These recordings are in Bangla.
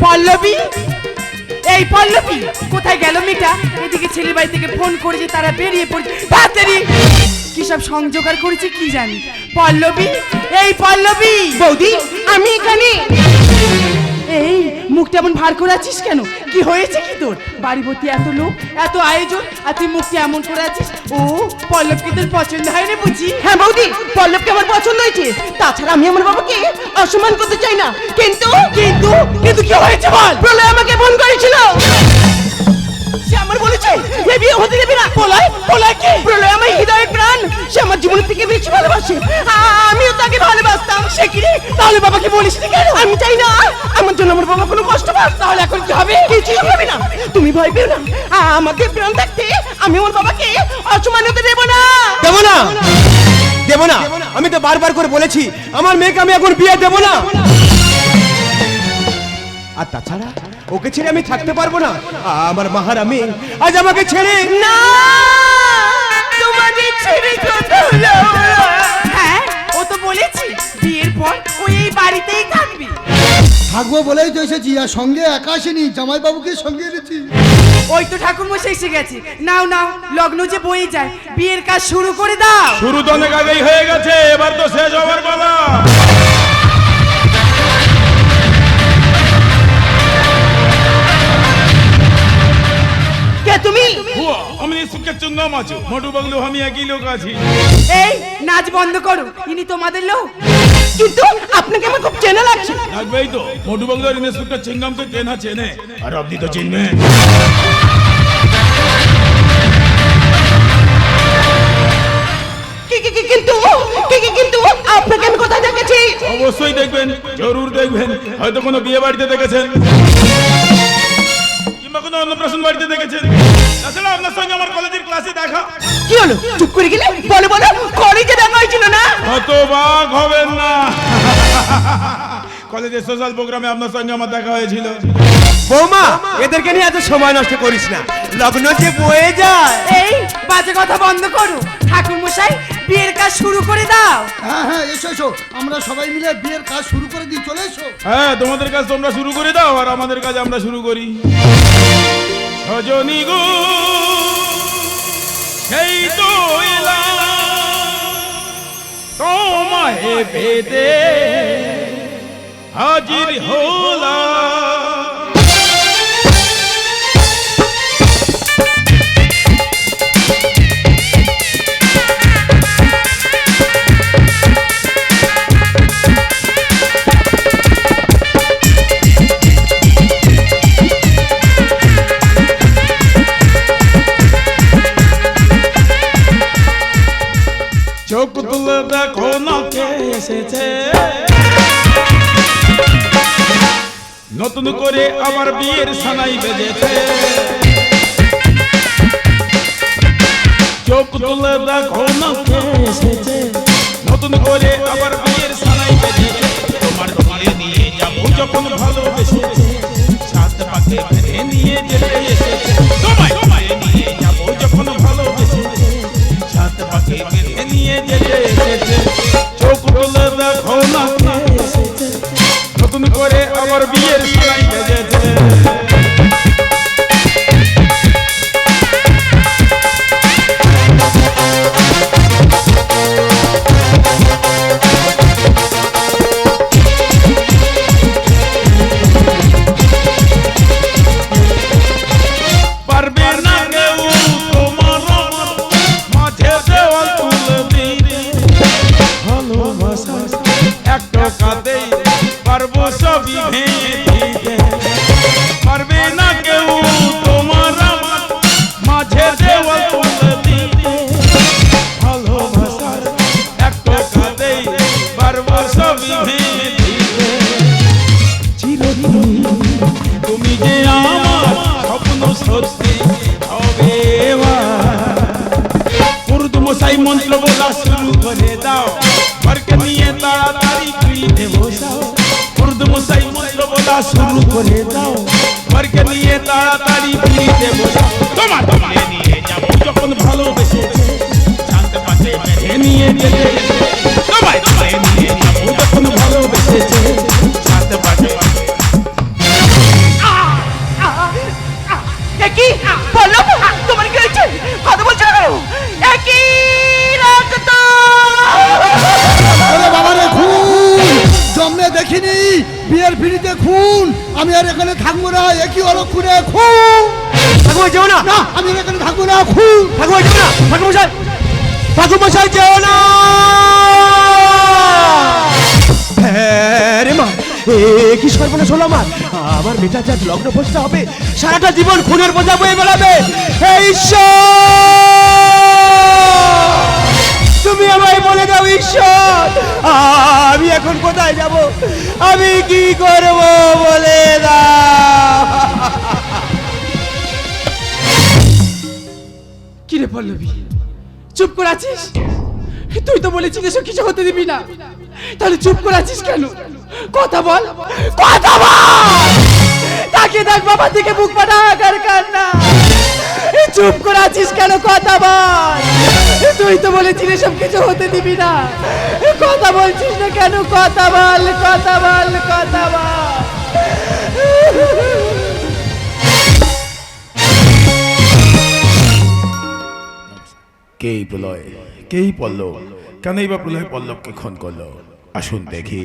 পল্লবী, এই পল্লবী কোথায় গেল মেয়েটা? এদিকে ছেলে বাড়ি থেকে ফোন করেছে, তারা বেরিয়ে পড়েছে। তাড়াতাড়ি কি সব সংযোগার করেছে কি জানি। পল্লবী, এই পল্লবী। বৌদি আমি এখানে। এই মুখটা এমন ভার করে আছিস কেন? কি হয়েছে কি তোর? বাড়ি ভর্তি এত লোক, এত আয়োজন, আর তুই মুখটা এমন করে আছিস। ও পল্লবকে তোর পছন্দ হয়নি বুঝি? হ্যাঁ বৌদি, পল্লবকে আমার পছন্দ হয়েছে। তাছাড়া আমি আমার বাবাকে অসম্মান করতে চাই না। কিন্তু কিন্তু কিন্তু কি হয়েছে বল? প্রলয় আমাকে ফোন করেছিল। সে আমার বলেছে এ বিয়ে হতে দেবে না। প্রলয়, প্রলয় কি? প্রলয় আমার হৃদয়ের প্রাণ, সে আমার জীবনের থেকে বেশি ভালোবাসে। আমিও তাকে ভালোবাসতাম। সে কি রে? তাহলে বাবাকে বলিস নি কেন? আমি চাই না আমার জন্য আমার বাবা কোনো কষ্ট পাক। তাহলে এখন কি হবে? কিছুই হবে না, তুমি ভয় পেও না। আমাকে প্রাণ থাকতে আমি আমার বাবাকে অসম্মান হতে দেব না। দেব না, দেব না। আমি তো বারবার করে বলেছি আমার মেয়েকে আমি এখন বিয়ে দেব না। আর তাছাড়া ওকে ছেড়ে আমি থাকতে পারবো না। আমার মাহারা মেয়ে আজ আমাকে ছেড়ে না, তোমাকে ছেড়ে কোথাও যাব না। হ্যাঁ, ও তো বলেছি বিয়ের পর ও এই বাড়িতেই থাকবি। থাকবো বলেই তো এসেছি, আর সঙ্গে একা আসেনি, জামাইবাবুকে সঙ্গে এনেছি। ওই তো ঠাকুরমশাই এসে গেছে। নাও নাও, লগ্ন যে বয়ে যায়, বিয়ের কাজ শুরু করে দাও। শুরু তো অনেক আগেই হয়ে গেছে, এবার তো শেষ হবার পালা। কে তুমি? আমি সুখের চুঙ্গাম আছো, মোটু বাগলু আমি একই লোক আছি। এই নাচ বন্ধ করো, ইনি তোমাদের লোক। কিন্তু আপনাকে আমার খুব চেনা লাগছে। লাগবেই তো, মোটু বাগলু আর ইন্সপেক্টর চিঙ্গামকে কে না চেনে, আর আপনি তো চিনবেন। কিন্তু আপনাকে আমি কোথায় দেখেছি? অবশ্যই দেখবেন, জরুর দেখবেন। হয়তো কোনো বিয়ে বাড়িতে দেখেছেন, কিংবা কোনো অন্নপ্রাশন বাড়িতে দেখেছেন। তাছাড়া আপনার সঙ্গে আমার কলেজের ক্লাসে দেখা। কি হলো, চুপ করে গেলে? বলো বলো, কলেজে দেখা হয়েছিল না? হতবাক হবেন না, কলেজের সোশ্যাল প্রোগ্রামে আপনার সঙ্গে আমার দেখা হয়েছিল। বৌমা, এদেরকে নিয়ে এত সময় নষ্ট করিস না, লগ্ন যে বয়ে যায়। এই বাজে কথা বন্ধ করো, ঠাকুরমশাই বিয়ের কাজ শুরু করে দাও। হ্যাঁ হ্যাঁ, এসো এসো, আমরা সবাই মিলে বিয়ের কাজ শুরু করে দিই, চলে এসো। হ্যাঁ, তোমাদের কাজ তোমরা শুরু করে দাও, আর আমাদের কাজ আমরা শুরু করি। সজনী গো, সেই তো এলাম তোমায় পেতে, হাজির হলাম। চোখ তুলে দেখো না কে এসেছে, নতুন করে আবার বিয়ের সানাই বেজেছে। চোখ তুলে দেখো না কে এসেছে, নতুন করে আবার বিয়ের সানাই বেজেছে। তোমার বিয়ে নিয়ে যাবো যখন ভালোবেসেছে, সাত পাকে ফিরে নিয়ে যেতে এসেছে। তোমায় নিয়ে যাবো যখন ভালোবেসেছে, সাত পাকে ফিরে নিয়ে যেতে এসেছে। চোখ তুলে দেখো না কে এসেছে, নতুন করে আবার বিয়ের সানাই বেজেছে। তুমি যে আমার স্বপ্ন সত্যি হবে। উর্দু মশাই মন্ত্র বলা শুরু করে দাও, ঘরকে নিয়ে তাড়াতাড়ি পিঠে বসাও। উর্দু মশাই মন্ত্র বলা শুরু করে দাও, ঘরকে নিয়ে তাড়াতাড়ি পিঠে বসাও। তোমার নিয়ে যাবো যখন ভালোবেসেছে, শান্ত পাশে বেঁধে নিয়ে যেতে। তোমায় নিয়ে যাবো যখন ভালোবেসেছে, শান্ত পাশে আমি আর এখানে থাকবো না, একই অলক্ষণে খু। ঠাকুমা যেও না, না, আমি আর এখানে থাকবো না, খু। ঠাকুমা যেও না, ঠাকুমশাই, ঠাকুমশাই যেও না। হ্যাঁ রে মা, কি সর্বনাশ হলো আমার। আমার মেয়েটা যা লগ্ন বসতে হবে, সারাটা জীবন খুনের বোঝা বয়ে বেড়াবে। হে ঈশ্বর, তুমি আমায় বলে দাও ঈশ্বর, আমি এখন কোথায় যাব, আমি কি করব বলে দাও। কি রে পল্লবী, চুপ করে আছিস? তুই তো বলেছিস এসব কিছু হতে দিবি না, তাহলে চুপ করে আছিস কেন? কথা বল, কথা বল। তাকে দেখ বাবা থেকে বুক ফাটা হাহাকার কান্না। চুপ করে আছিস কেন? কথা বল। তুই তো বলেছিস এসব কিছু হতে দিবি না, কথা বলছিস না কেন? কথা বল, কথা বল, কথা বল। কেই প্রলয়, কেই পল্লব, কেনই বা প্রলয় পল্লবকে খুন করলো? আসুন দেখি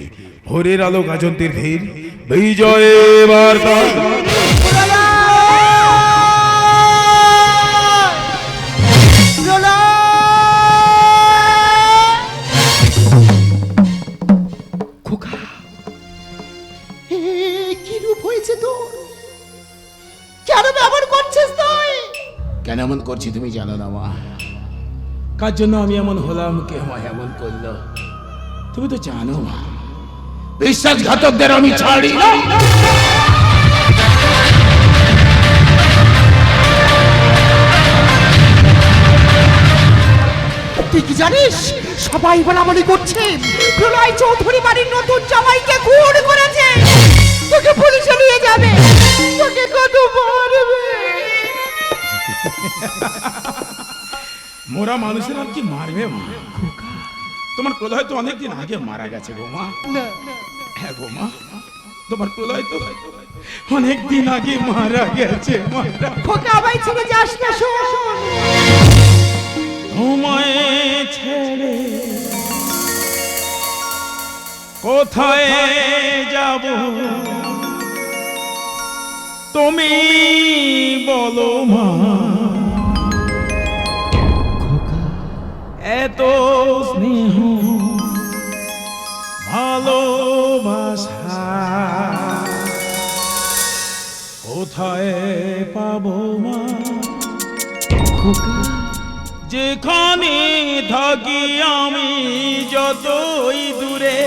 ভোরের আলো গাজন্তীর ভিড়, বিজয় বার্তা। খোকা, কি রূপ হয়েছে তোর? কেন ব্যবহার করছিস তুই? কেন এমন করছি তুমি জানো না মা? কার জন্য আমি এমন হলাম, কে আমায় এমন করলো তুমি তো জানো মা। বিশ্বাসঘাতকদের আমি ছাড়ি না। তুই কি জানিস? সবাই বলাবলি করছে প্রলয় চৌধুরী বাড়ির নতুন জামাইকে খুন করেছে। তোকে পুলিশে নিয়ে যাবে, তোকে কত মারবে। মোরা মানুষের আর কি মারবে মা? তোমার প্রলয় তো অনেকদিন আগে মারা গেছে গো মা। হ্যাঁ গো মা, তোমার প্রলয় তো অনেকদিন আগে মারা গেছে। খোকা আমায় ছেড়ে যাস না, শোন। তোমায় ছেড়ে কোথায় যাব তুমি বলো মা? এত স্নেহ ভালোবাসা কোথায় পাবো মা? যেখানে থাকি আমি যতই দূরে,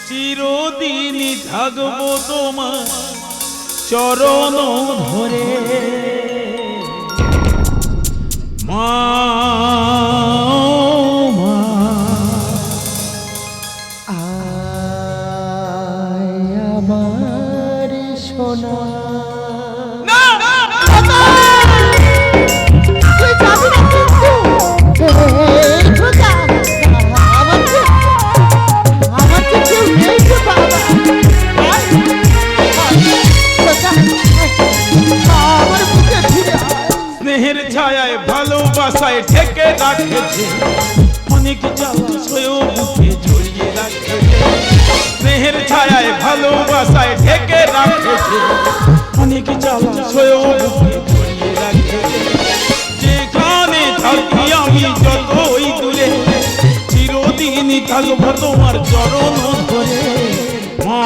চিরদিনই থাকবো তোমার চরণ ধরে মা। আমার সোনা, স্নেহের ছায়ায় ভালোবাসায় ঠেকে রাখেছে, অনেক জলাশয় বুকে জড়িয়ে রাখেছে। স্নেহের ছায়ায় ভালোবাসায় ঠেকে রাখেছে, অনেক জলাশয় বুকে জড়িয়ে রাখেছে। যেখানে থাকি আমি যতই দূরে, চিরদিনই থাকবো তোমার চরণ ধরে মা।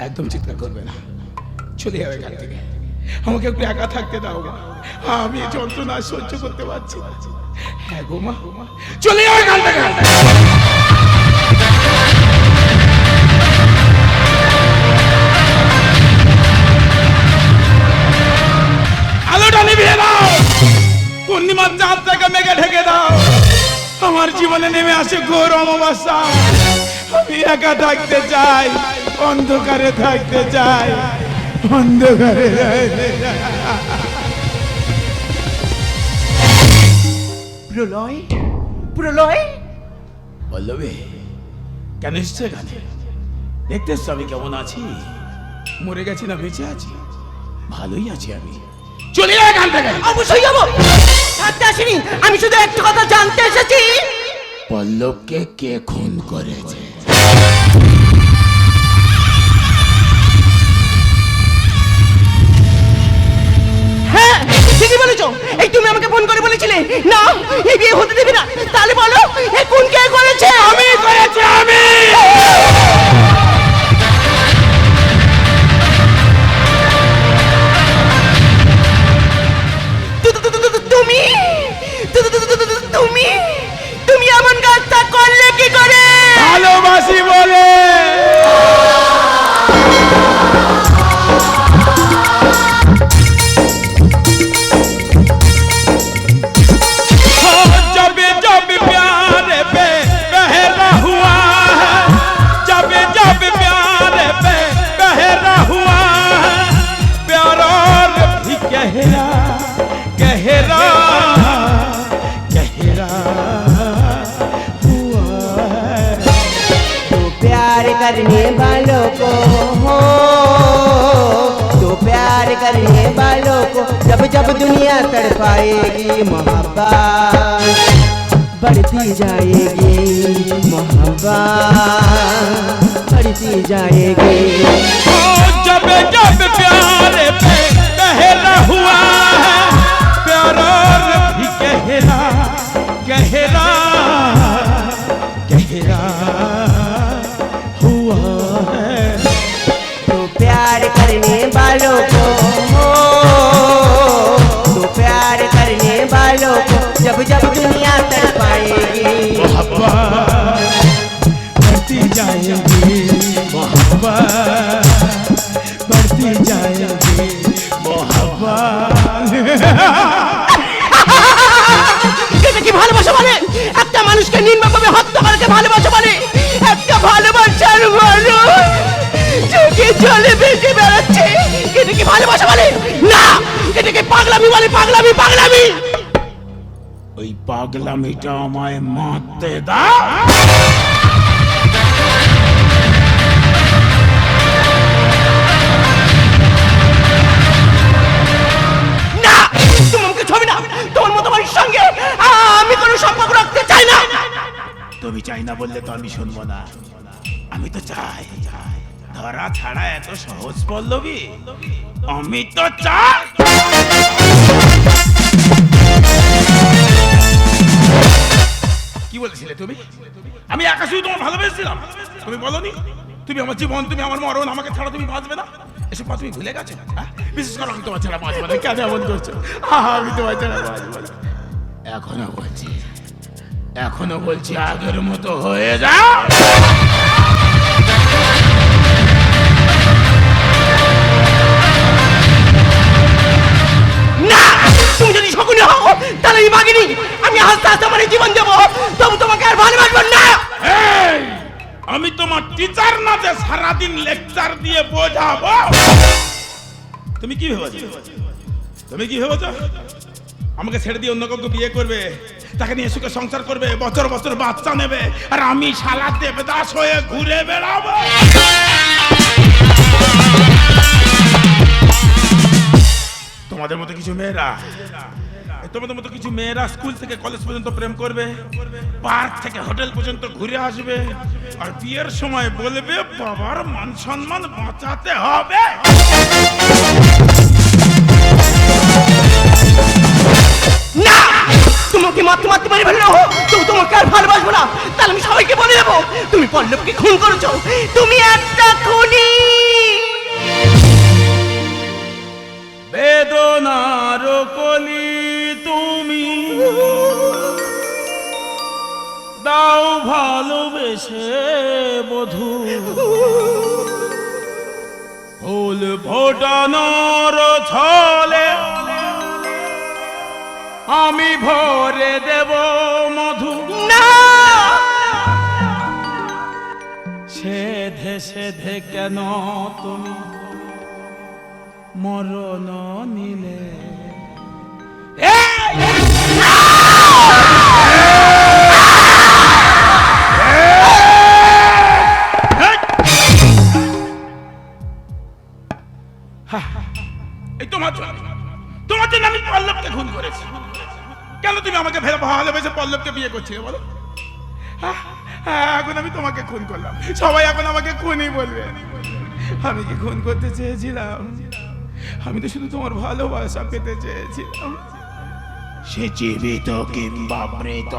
একদম চিৎকার করবে না, চলে যাবে এখান থেকে। আমাকে একটু একা থাকতে দাও মা, আমি এই যন্ত্রণা সহ্য করতে পারছি না। হ্যাঁ গো মা, চলে যাবে এখান থেকে। আলোটা নিভিয়ে দাও, পূর্ণিমার চাঁদ থেকে মেঘে ঢেকে দাও। আমার জীবনে নেমে আসে ঘোর অমাবস্যা, আমি একা থাকতে চাই, অন্ধকারে থাকতে চাই। অন্ধকারে প্রলয়, প্রলয়, পল্লবী কেন এসছো এখানে? দেখতে এসছো আমি কেমন আছি? মরে গেছি না বেঁচে আছি? ভালোই আছি আমি। চলে যা এখান থেকে। অবশ্যই যাবো, থাকতে আসিনি, আমি শুধু একটা কথা জানতে এসেছি। পল্লবকে কে খুন করেছে? হ্যাঁ ঠিকই বলেছো, এই তুমি আমাকে ফোন করে বলেছিলে না এই বিয়ে হতে দেবে না, তাহলে বলো এই কোন কে করেছে? আমি করেছি, আমি। তুমি তুমি তুমি এমন কাজটা করলে কি করে? ভালোবাসি বলে। जब जब प्यार पे पहरा हुआ है, जब जब प्यार पे पहरा हुआ है, प्यार और भी गहरा गहरा गहरा हुआ है। तो प्यार करने वालों को हो, तो प्यार करने वालों को जब जब दुनिया तड़पाएगी, मोहब्बत बढ़ती जाएगी, मोहब्बत बढ़ती जाएगी। जब जब प्यार पे पहरा हुआ है, प्यार और भी गहरा गहरा गहरा हुआ है। तो प्यार करने वालों को हो, तो प्यार करने वालों को जब जब दुनिया तड़पाएगी, मोहब्बत बढ़ती जाएगी, मोहब्बत बढ़ती जाएगी, मोहब्बत। এটা কি ভালোবাসা বলে? একটা মানুষকে নির্মমভাবে হত্যা করাকে ভালোবাসা বলে? একটা ভালোবাসার মানুষ চোখে জলে ভেসে বেড়াচ্ছে, এটা কি ভালোবাসা বলে? না, এটাকে পাগলামি বলে, পাগলামি, পাগলামি। ওই পাগলামিটা আমায় মারতে দাও। না, তুমি আমাকে ছবি না, তোমার মতো মানুষের সঙ্গে আমি কোনো সম্পর্ক রাখতে চাই না। তুমি চাই না বললে তো আমি শুনবো না। আমি তো চাই। ধরা ছাড়া এত সহজ পল্লবী? আমি তো চাই। কি বলেছিলে তুমি? আমি একা শুধু তোমার ভালোবেসেছিলাম, তুমি বলনি তুমি আমার জীবন, তুমি আমার মরণ, আমাকে ছাড়া তুমি বাঁচবে না। এসব কথা তুমি ভুলে গেছো? হ্যাঁ? বিশেষ করে আমি তোমার ছাড়া বাঁচবো না। কেন এমন করছো? আমি তোমার ছাড়া বাঁচবো না। এখনো বলছি আগের মতো হয়ে যাও। না, তুমি যদি শকুনি হও তাহলে আমি মাগিনি, আমি আস্তে আস্তে আমার এই জীবন দেবো, তবু তোমাকে আর ভালোবাসবো না। এই, আমি তোমার টিচার না যে সারাদিন লেকচার দিয়ে বোঝাবো। তুমি কি ভেবেছো? তুমি কি ভেবেছো আমাকে ছেড়ে দিয়ে অন্য কাউকে বিয়ে করবে, তাকে নিয়ে সুখে সংসার করবে, বছর বছর বাচ্চা নেবে, আর আমি শালা দেবদাস হয়ে ঘুরে বেড়াবো? তোমাদের মতো কিছু মেয়েরা স্কুল থেকে কলেজ পর্যন্ত প্রেম করবে, পার্ক থেকে হোটেল পর্যন্ত ঘুরে আসবে, আর বিয়ের সময় বলবে বাবার মান সম্মান বাঁচাতে হবে। না, তোমাকে মারতে মারতে মারি ফেলে তো তোমাকে আর ভালোবাসবো না। তাহলে আমি সবাইকে বলে দেবো তুমি পল্লবকে খুন করেছো, তুমি একটা খুনি। বেদনার কলি তুমি দাও ভালোবেসে বধূ, ফুল ফোটানোর ছলে আমি ভরে দেব মধু। না, সেধে সেধে কেন তুমি মরণ নিলে এই তোমার জন্য আমি পল্লবকে খুন করেছি। কেন তুমি আমাকে ভালোবেসে পল্লবকে বিয়ে করছিলে বলো? এখন আমি তোমাকে খুন করলাম, সবাই এখন আমাকে খুনই বলবে। আমি কি খুন করতে চেয়েছিলাম? আমি তো শুধু তোমার ভালোবাসা পেতে চেয়েছিলাম। সে জীবিত কিংবা মৃত,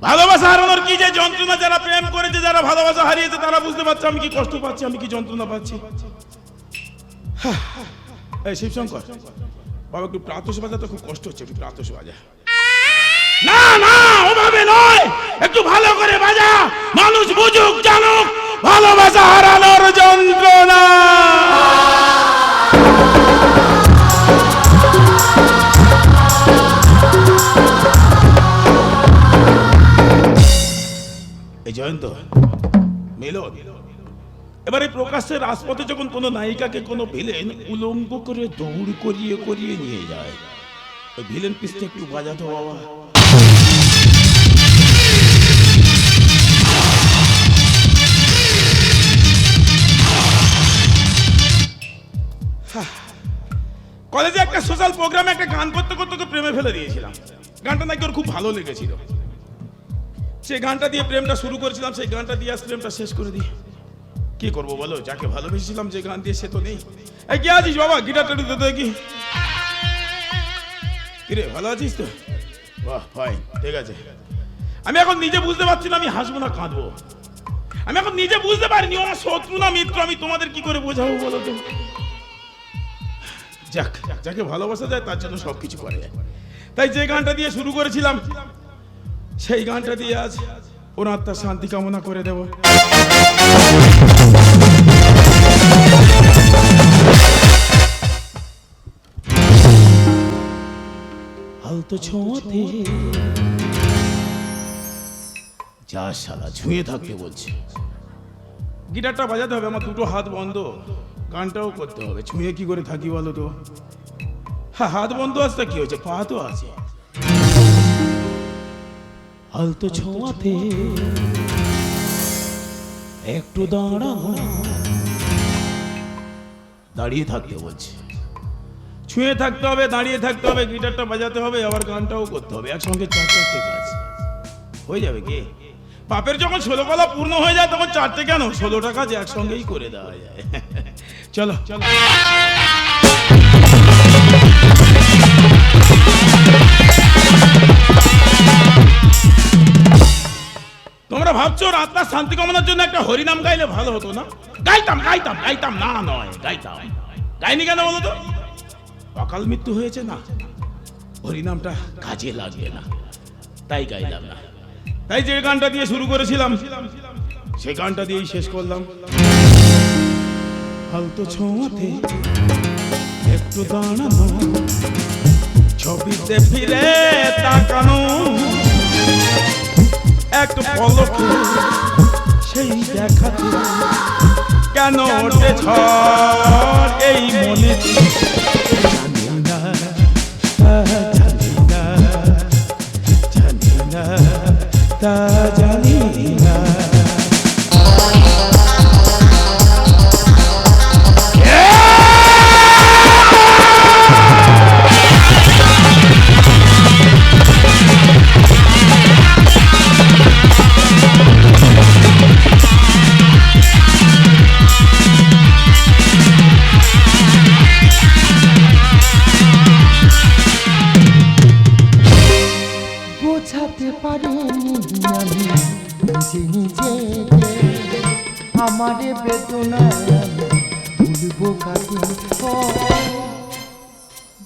ভালোবাসা হারানোর কি যে যন্ত্রণা, যারা প্রেম করেছে, যারা ভালোবাসা হারিয়েছে, তারা বুঝতে পারছে আমি কি কষ্ট পাচ্ছি, আমি কি যন্ত্রণা পাচ্ছি। এই শিবশঙ্কর, বাবা একটু প্রাতস বাজা, তো খুব কষ্ট হচ্ছে, একটু প্রাতস বাজা। না না, ওভাবে নয়, একটু ভালো করে বাজা, মানুষ বুঝুক জানুক ভালোবাসা হারানোর যন্ত্রণা। এই জয়ন্ত, মিলন, এবারে প্রকাশ্যে রাজপথে যখন কোনো নায়িকাকে কোনো ভিলেন উলঙ্গ করে দৌড় করিয়ে করিয়ে নিয়ে যায়, ওই ভিলেন পিসটা একটু বাজাতো বাবা। কলেজে একটা সোশ্যাল প্রোগ্রামে একটা গান করতে করতে ওকে প্রেমে ফেলে দিয়েছিলাম। গানটা নাকি ওর খুব ভালো লেগেছিল। সেই গানটা দিয়ে প্রেমটা শুরু করেছিলাম, সেই গানটা দিয়ে আজ প্রেমটা শেষ করে দিই। কি করবো বলো, যাকে ভালোবেসেছিলাম যে গান দিয়ে, সে তো নেই। এই কে আছিস বাবা, গিটারটা একটু দে কি। কিরে, ভালো আছিস তো? বাহ, ফাইন, ঠিক আছে। আমি এখন নিজে বুঝতে পারছি না আমি হাসবো না কাঁদবো। আমি এখন নিজে বুঝতে পারিনি আমার শত্রু না মিত্র, আমি তোমাদের কি করে বোঝাবো বলো তো। যাক, যাকে ভালোবাসা যায় তার জন্য সবকিছু করে যায়। তাই যে গানটা দিয়ে শুরু করেছিলাম, সেই গানটা দিয়ে আজ ওর আত্মার শান্তি কামনা করে দেব। আলতো ছোঁয়াতে যা শালা ছুঁয়ে থাকতে বলছে। গিটারটা বাজাতে হবে, আমার দুটো হাত বন্ধ, গানটাও করতে হবে। ছুঁয়ে কি করে থাকি বলো তো? হ্যাঁ, হাত বন্ধ আসতে কি হয়েছে, পা তো আছে। আলতো ছোঁয়াতে একটু দাঁড়ানো, দাঁড়িয়ে থাকতে বলছে। ছুঁয়ে থাকতে হবে, দাঁড়িয়ে থাকতে হবে, গিটারটা বাজাতে হবে, আবার গানটাও করতে হবে, একসঙ্গে চারটে কাজ হয়ে যাবে কি? পাপের যখন 16 কলা পূর্ণ হয়ে যায় তখন 4টে কেন, 16টা কাজ একসঙ্গেই করে দেওয়া যায়। চলো চলো। তোমরা ভাবছো আত্মার শান্তি কামনার জন্য একটা হরিনাম গাইলে ভালো হতো না? গাইতাম গাইতাম গাইতাম, না নয় গাইতাম। গাইনি কেন বলো তো? অকাল মৃত্যু হয়েছে না, হরিনামটা কাজে লাগবে না, তাই গাইলাম না। তাই যে গানটা দিয়ে শুরু করেছিলাম সেই গানটা দিয়েই শেষ করলাম। হালতো ছোঁয়াতে একটু দাঁড়ানো, ছবিতে ফিরে তাকানো, এক পলকে সেই দেখাতে কেন ওঠে ঝড় এই মনে, জানি না জানি না জানি না তা জানি না। বোঝাতে পারিনি আমি নিজে নিজেকে, আমারে বেদনা ভুলবো কাকে,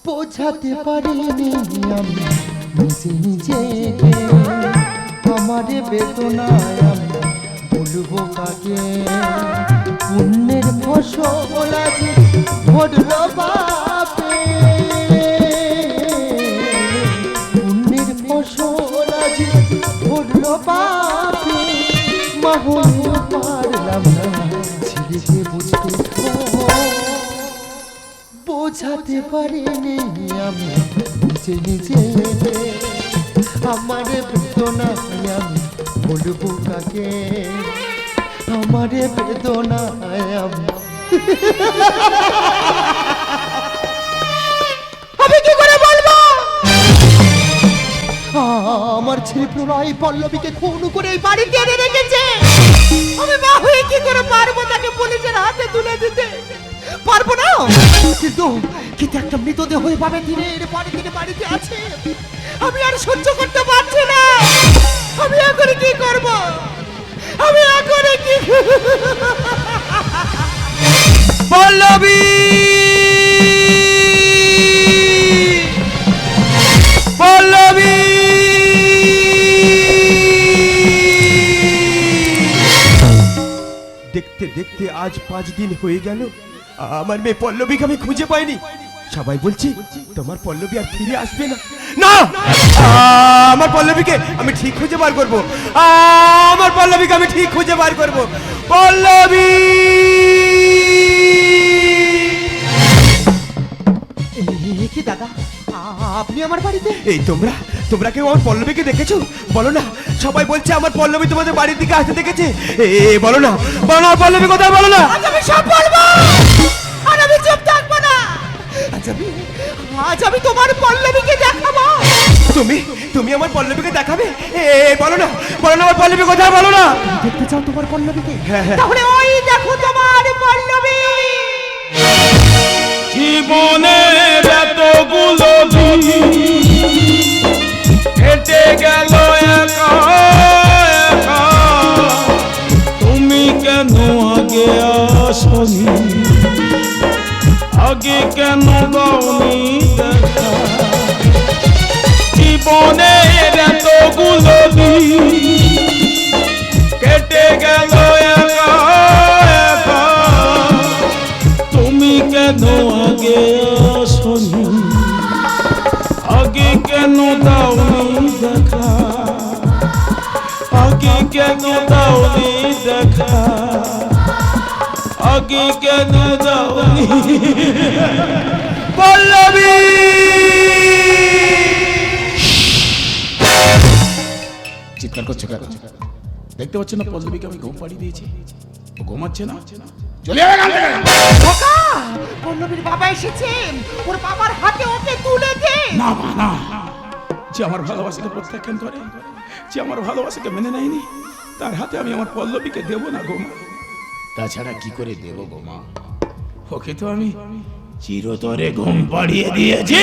বোঝাতে পারিনি আমি নিজে নিজেকে, আমারে বেদনা ভুলবো কাকে। পুণ্যের ফসল আজ ভরলো বাপে, ফসল আজ ধরলো পাপে মা হয়ে পারলাম না ছেলেকে বুঝতে বোঝাতে পারিনি আমি নিজে নিজে আমার বেদনা আমি বলবো কাকে আমার বেদনা আমি কি করে বলবো? আমার ছেলে প্রলয় পল্লবীকে খুন করে এই বাড়িতে এনে রেখেছে। আমি মা হয়ে কি করে পারবো তাকে পুলিশের হাতে তুলে দিতে? পারবো না। কিন্তু কিন্তু একটা মৃতদেহ এভাবে দিনের পরে দিনে বাড়িতে আছে। আমি আর সহ্য করতে পারছি না। আমি এখন কি করব? আমি এখন কি পল্লবী পল্লবী দেখতে দেখতে আজ 5 দিন হয়ে গেল আমার মেয়ে পল্লবীকে আমি খুঁজে পাইনি। সবাই বলছি তোমার পল্লবী আর ফিরে আসবে না। না, আমার পল্লবীকে আমি ঠিক খুঁজে বার করব। আমার পল্লবীকে আমি ঠিক খুঁজে বার করব। পল্লবী কি দাদা আপনি আমার বাড়িতে? এই তোমরা কেউ আমার পল্লবীকে দেখেছো? বলো না। সবাই বলছে আমার পল্লবী তোমাদের বাড়ির দিকে আসতে দেখেছে। বলো না পল্লবী কোথায়, বলো না। আমি সব বলবো আর আমি চুপ থাকবো না। আজ আমি তোমার পল্লবীকে দেখাবো। তুমি আমার পল্লবীকে দেখাবে? বলো না আমার পল্লবী কোথায়, বলো না। দেখতে চাও তোমার পল্লবীকে? তাহলে ওই দেখো তোমার পল্লবী। জীবনের এতগুলো দিন কেটে গেল একা একা, তুমি কেন আগে আসনি, আগে কেন দাওনি দেখা। জীবনের এতগুলো দিন কেটে গেল একা একা, তুমি কেন আগে আসনি, আগে কেন দাওনি দেখা, আগে কেন দাওনি দেখা, আগে কেন দাওনি। পল্লবী চিৎকার করছে কেন? দেখতে পাচ্ছ না পল্লবীকে আমি ঘুম পাড়িয়ে দিয়েছি, ও ঘুমাচ্ছে না। চলে যাবে এখান থেকে। খোকা, পল্লবীর বাবা এসেছে। ওর বাবার হাতে ওকে তুলে দে। না মা না, যে আমার ভালোবাসাকে প্রত্যাখ্যান করে, যে আমার ভালোবাসাকে মেনে নেয়নি, তার হাতে আমি আমার পল্লবীকে দেব না গো মা। তাছাড়া কি করে দেব গো মা? ওকে তো আমি চিরতরে ঘুম পাড়িয়ে দিয়েছি।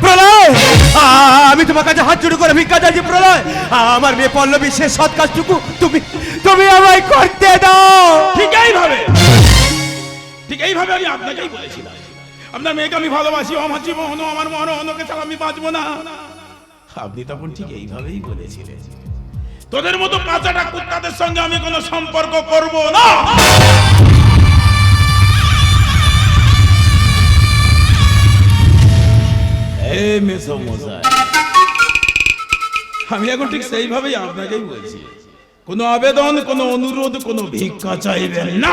প্রলয়, আমি তোমার কাছে হাত জোড় করে ভিক্ষা চাইছি। প্রলয়, আমার মেয়ে পল্লবী শেষ সৎ কাজটুকু তুমি আমায় করতে দাও। ঠিক এইভাবে আমি আপনাকেই বলেছিলাম, আপনার মেয়েকে আমি ভালোবাসি, আমার জীবন আমার মন, অন্যকে ছাড়া আমি বাঁচবো না। আপনি তখন ঠিক এইভাবেই বলেছিলেন, তোদের মতো কাঁচাটা কুত্তাদের সঙ্গে আমি কোনো সম্পর্ক করব না। এই মেসোমশাই, আমি এখন ঠিক সেইভাবেই আপনাকেই বলছি, কোনো আবেদন, কোনো অনুরোধ, কোনো ভিক্ষা চাইবেন না।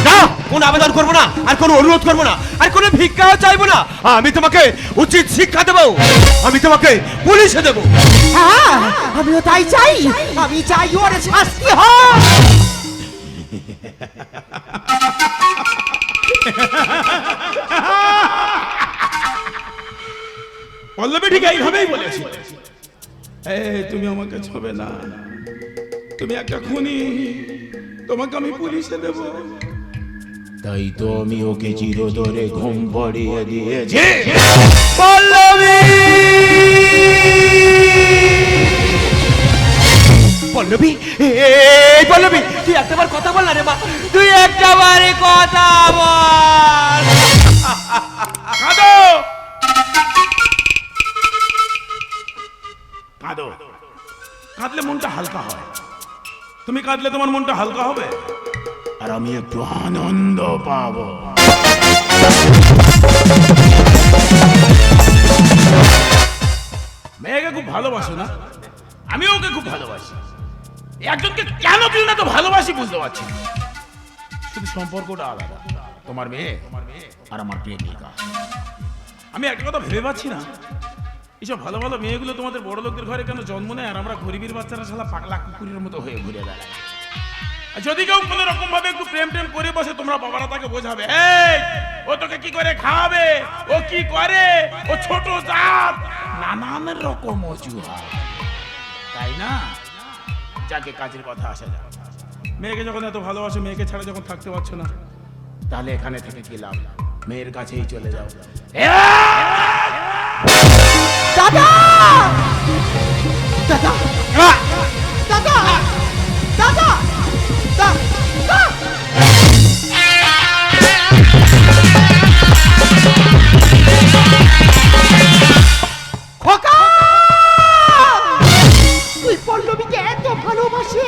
না, কোনো আবেদন করবো না, আর কোনো অনুরোধ করবো না, আর কোনো ভিক্ষাও চাইবো না। আমি তোমাকে উচিত শিক্ষা দেবো, আমি তোমাকে পুলিশে দেবো। হ্যাঁ, আমিও তাই চাই। আমি চাই ওর শাস্তি হোক। পল্লবী ঠিক এইভাবেই বলেছিল, তুমি আমাকে ছবে না, তুমি একটা খুনি, তোমাকে আমি পুলিশে দেব। তাই তো আমি ওকে চিরতরে ঘুম পাড়িয়ে দিয়েছি। পল্লবী, পল্লবী, এই পল্লবী, তুই একটাবার কথা বল না রে মা, তুই একটাবারে কথা বল। কাঁদো কাঁদো, কাঁদলে মনটা হালকা হয়। তুমি কাঁদলে তোমার মনটা হালকা হবে, আর আমি একটু আনন্দ পাবো। ভালোবাসো না, আমিও ওকে খুব ভালোবাসি। একজনকে কেন তুই না তো ভালোবাসি বুঝতে পারছি না। শুধু সম্পর্কটা আলাদা, তোমার মেয়ে আর আমার প্রেমিকা। আমি একটা কথা ভেবে পাচ্ছি না, এইসব ভালো ভালো মেয়েগুলো তোমাদের বড় লোকদের ঘরে কেন জন্ম নেয়, আর আমরা গরিবের বাচ্চারা শালা পাগলা কুকুরের মতো হয়ে ঘুরে বেড়ায়। আর যদি কেউ কোনো রকম ভাবে একটু প্রেম টেম করে বসে, তোমরা বাবারা তাকে বোঝাবে, এই ও তোকে কি করে খাওয়াবে, ও কি করে, ও ছোট জাত, নানান রকম অজুহাত, তাই না? যাকে কাজের কথা আসা যায়, মেয়েকে যখন এত ভালোবাসো, মেয়েকে ছাড়া যখন থাকতে পারছো না, তাহলে এখানে থেকে কি লাভ? মেয়ের কাছেই চলে যাও। দাদা দাদা দাদা দাদা দাদা খোকা, তুই পল্লবীকে এত ভালোবাসে?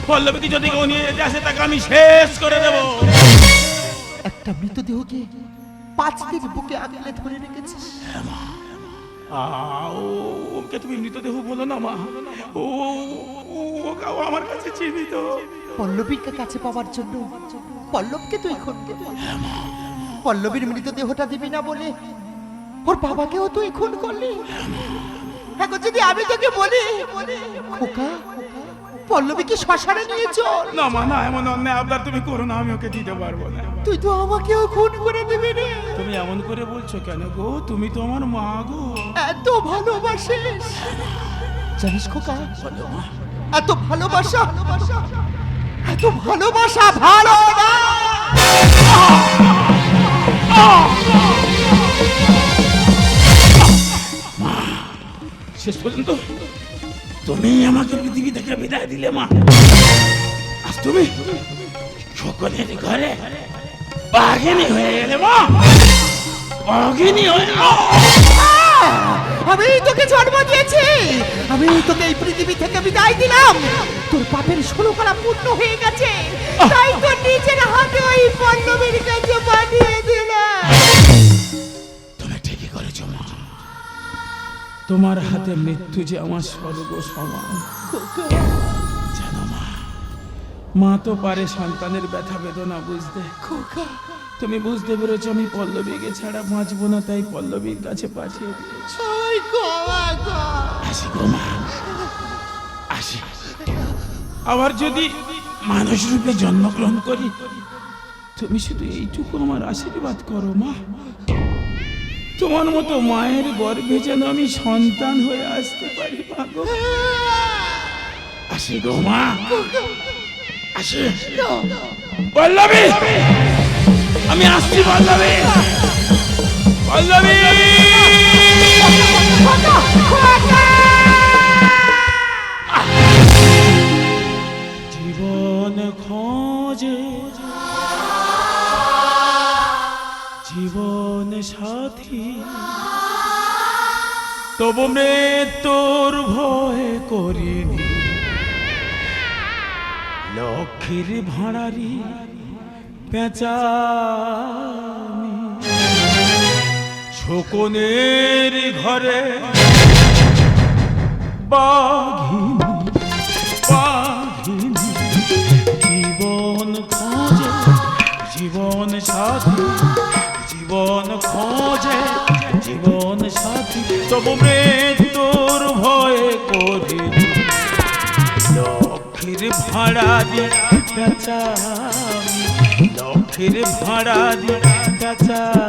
পল্লবীকে যদি কেউ নিয়ে যেতে আসে, তাকে আমি শেষ করে দেব। একটা মৃতদেহকে 5 দিন বুকে আগলে ধরে রেখেছিস। ওকে তুমি মৃতদেহ বলো না মা, ও আমার কাছে জীবিত। পল্লবীকে কাছে পাওয়ার জন্য পল্লবকে তুই খুন করলি। পল্লবীর মৃতদেহটা দিবি না বলে ওর বাবাকেও তুই খুন করলি। এখন যদি আমি তোকে বলি, খোকা পল্লবীকে শ্মশানে নিয়ে চল। না মা, না, এমন অন্যায় আবদার তুমি করো না, আমি ওকে দিতে পারবো না। তুই তো আমাকেও খুন করে দিবি রে। তুমি এমন করে বলছো কেন গো? তুমি তো আমার মা গো। এত ভালোবাসিস, জানিস খোকা, এত ভালোবাসা ভালো না। শেষ পর্যন্ত তুমি আমাকে পৃথিবী থেকে বিদায় দিলে মা। আজ তুমি সকলের ঘরে বাঘিনী হয়ে গেলে মা, বাঘিনী হয়ে। আমি তোকে জন্ম দিয়েছি, আমি তোকে এই পৃথিবী থেকে বিদায় দিলাম। তোর পাপের 16 কলা পূর্ণ হয়ে গেছে, তাই তো নিজের হাতে ওই পল্লবীর কাছে পাঠিয়ে দিলাম। তুমি ঠিকই করেছো মা, তোমার হাতে মৃত্যু যে আমার স্বর্গ সমান। জানো মা, মা তো পারে সন্তানের ব্যথা বেদনা বুঝতে। তুমি বুঝতে পেরেছো আমি পল্লবীকে ছাড়া বাঁচবো না, তাই পল্লবীর কাছে পাঠিয়ে দিয়েছি। আসি গো মা, আসি। আবার যদি মানুষ রূপে জন্মগ্রহণ করি, তুমি শুধু এইটুকু আমার আশীর্বাদ করো মা, তোমার মতো মায়ের গর্ভে যেন আমি সন্তান হয়ে আসতে পারি মা গো। আসি গো মা, আসি। পল্লবী, আমি আসছি পল্লবী, পল্লবী। জীবন খোঁজে জীবন সাথী, তবু মৃত্যুর ভয় করিনি। লক্ষ্মীর ভাঁড়ারি পেঁচানি, শকুনের ঘরে বাঘিনী বাঘিনী। জীবন খোঁজে জীবন সাথী, জীবন খোঁজে জীবন সাথী, তবু মৃত্যুর ভয়ে করিনি। লক্ষ্মীর ভাড়া দিয়ে পেঁচামি, লক্ষ্মীর ভাড়া দিয়ে পেঁচামি।